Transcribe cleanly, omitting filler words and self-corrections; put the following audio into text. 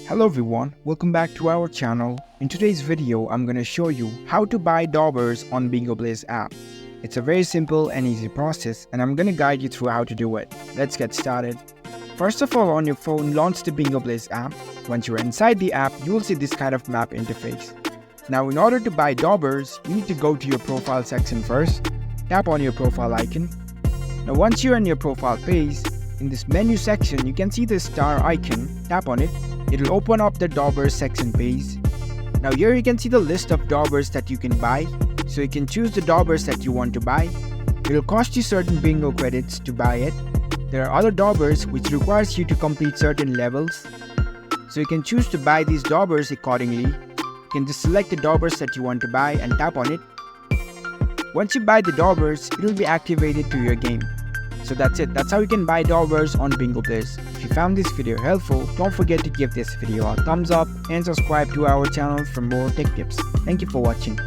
Hello everyone, welcome back to our channel. In today's video, I'm gonna show you how to buy Daubers on Bingo Blitz app. It's a very simple and easy process and I'm gonna guide you through how to do it. Let's get started. First of all, on your phone, launch the Bingo Blitz app. Once you're inside the app, you will see this kind of map interface. Now in order to buy Daubers, you need to go to your profile section first. Tap on your profile icon. Now once you're in your profile page, in this menu section, you can see the star icon. Tap on it. It will open up the Daubers section page. Now here you can see the list of Daubers that you can buy. So you can choose the Daubers that you want to buy. It will cost you certain bingo credits to buy it. There are other Daubers which requires you to complete certain levels. So you can choose to buy these Daubers accordingly. You can just select the Daubers that you want to buy and tap on it. Once you buy the Daubers, it will be activated to your game. So that's it. That's how you can buy Daubers on Bingo Blitz. If you found this video helpful, don't forget to give this video a thumbs up and subscribe to our channel for more tech tips. Thank you for watching.